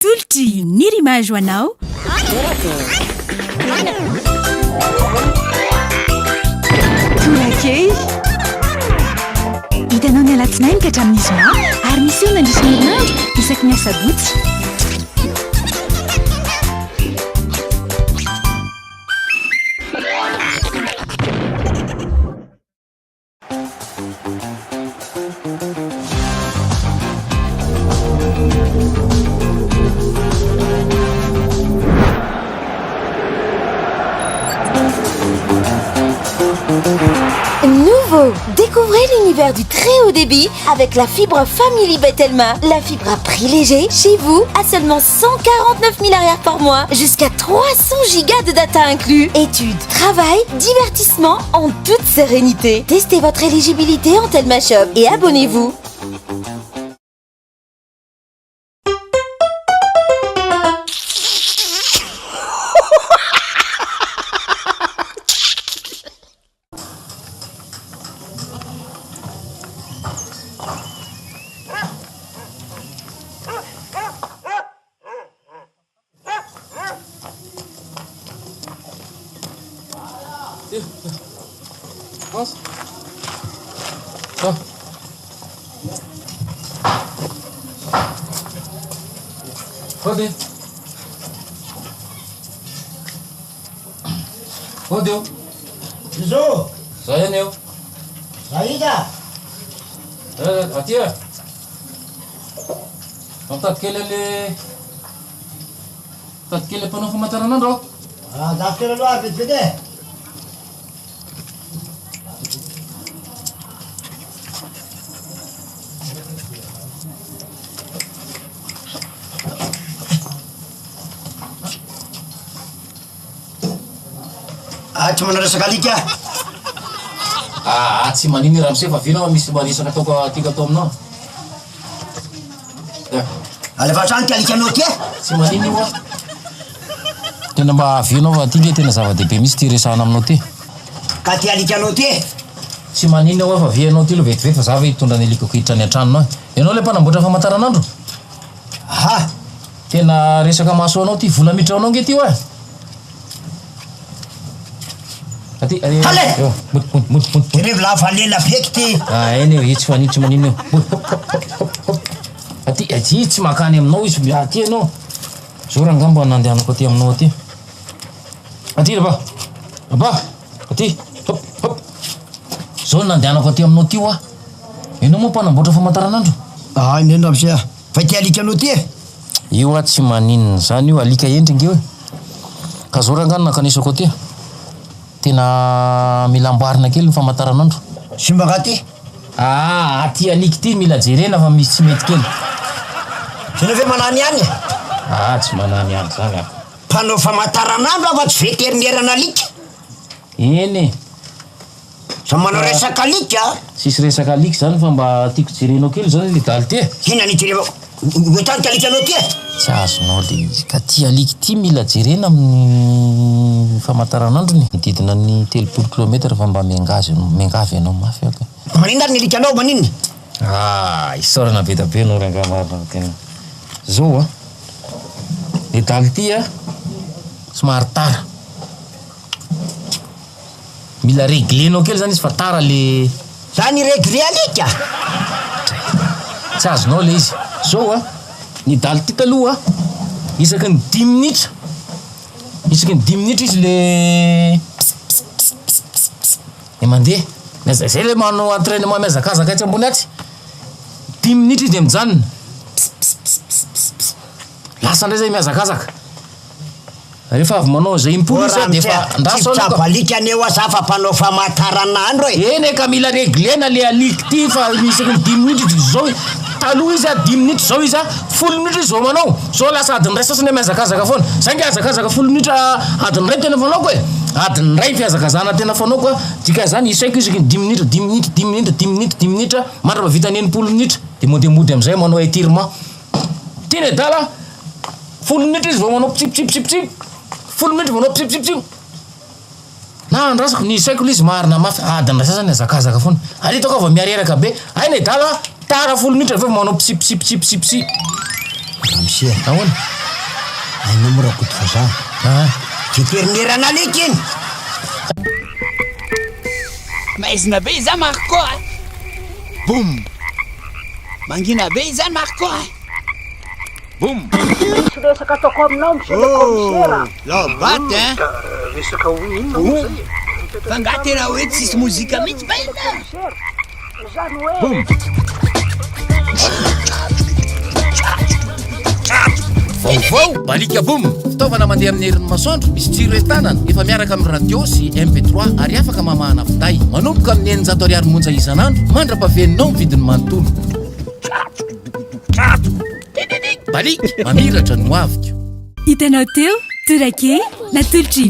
tolotry ny rimage ho anao torakey hitanao ny alatsinainy ka hatramin'ny zoma ary misy eo nandrisy herinandro isaky ny asabotsy Nouveau, découvrez l'univers du très haut débit avec la fibre Family Bettelma. La fibre à prix léger, chez vous, à seulement 149 000 arrières par mois, jusqu'à 300 gigas de data inclus. Études, travail, divertissement en toute sérénité. Testez votre éligibilité en Telma Shop et abonnez-vous. Odeu. Zo. Saya neu. Saída. Atia. Tatkele panao famantaranandro. Datkele aloha vetivety e. Tsy manao resaka alika. Tsy manino raha mise fa vinao misy manisaka ataoko atika atao aminao. Alefa trano ty alikanao ty e. Tsy manino io a. Tena mba vinao fa ty le tena zava-dehibe misy ty resahana aminao ty. Ka ty alikanao ty e. Tsy manino io a fa vienao ty lo vetivety fa za ve hitondra ny alikako hiditra ny antranonao. Ianao le mpanamboatra famantaranandro. Tena resaka maso anao ty vola miditra anao nge ty io e. Hale! Revo lafa lela beky ty. Eny io tsy fanino tsy manino io. Aty tsy makany aminao izy aty ianao. Zao raha ngamba nandehanako aty aminao aty. Aty raba. Aty. Hop. Zao nandehanako aty aminao aty a. Ianao moa mpanamboatra famantaranandro. Indrindra misia. Fa ty alikanao ty e. Io a tsy maninona zany io alika endringy io e. Ka zao raha ngano nakanisako aty. Tena mila amboarina kely ny famantaranandro. Simba gaty. Aty aliky ty mila jerena fa misy tsy mety kely. Sina ve manany ihany e? Tsy manany ihany zany a. Mpanao famantaranandro afa tsy veterinierana alika. Eny. Sa manao resaka alika. Sisy resaka aliky zany fa mba tiako jerenao kely zany le daly ty e. Kina ny jereva. Oetany ty alikanao ty e. Tsy azonao le izy ka ty aliky ty mila jerena amin'ny famantaranandrony. Mididina ny 3 kilometatra fa mba miangavy ianao mafy ako. Maninona ny alikanao maninona? Isaorana be da be anao rangamarina tena. Zao a. Le daly ty a somary tara. Mila réglenao kely zany izy fa tara le. Zany réglé alika. Tsy azonao le izy. Zao a. Ny daly ty taloha isaky ny 10 minitra. Isaky ny 10 minitra izy le mandeha. Zay le manao entraînement miazakazaka aty ambony aty. 10 minitra izy de mijanona. Lasa ndray zay miazakazaka. Rehefa avy manao zay impolo izy de fa ndaso alika. Alika aneo za fa mpanao famantaranandro e. Eny ka mila réglena le aliky ty fa isaky ny 10 minitra izy zao. Taloha izy 10 minitra zao izy 10 minitra izy zao manao. Zao lasa adiny ray sasany miazakazaka foana. Zay nge azakazaka 10 minitra adiny ray tena fanaoko e. Adiny ray fiazakazana tena fanaoko a. Dika zany isaiko isaky ny 10 minitra. Mandrapa vita ny 90 minitra. De mody amizay manao étirement. Tiny dala 10 minitra izy vao manao psip. 10 minitra manao psip. Na andrasako ny isaiko izy marina mafy. Adiny ray sasany azakazaka foana. Alitako avy miareraka be. Aina dala tara 10 minitra avy manao psip. Ramsia. Ahoana? Ainao morakoto fa za fiternirana aliky iny maizina be izany Marco boum mangina be izany Marco boum Tsy resaka ataoko aminao monsieur le commissaire. lobaty hein Resaka hoe inona zay? fa nga tena hoe tsisy mozika mihitsy ba ina Zany hoe vaovao balika boum fitaovana mandeha amin'ny herin'ny masoandro misy tsiro entanana efa miaraka amin'ny radio sy mp3 ary afaka mamahana finday manomboka amin'ny 900 ariary monja isan'andro mandra-pahaveninao ny vidiny manontolo balika mamiratra no avika Hitanao teo, torak'e natolotra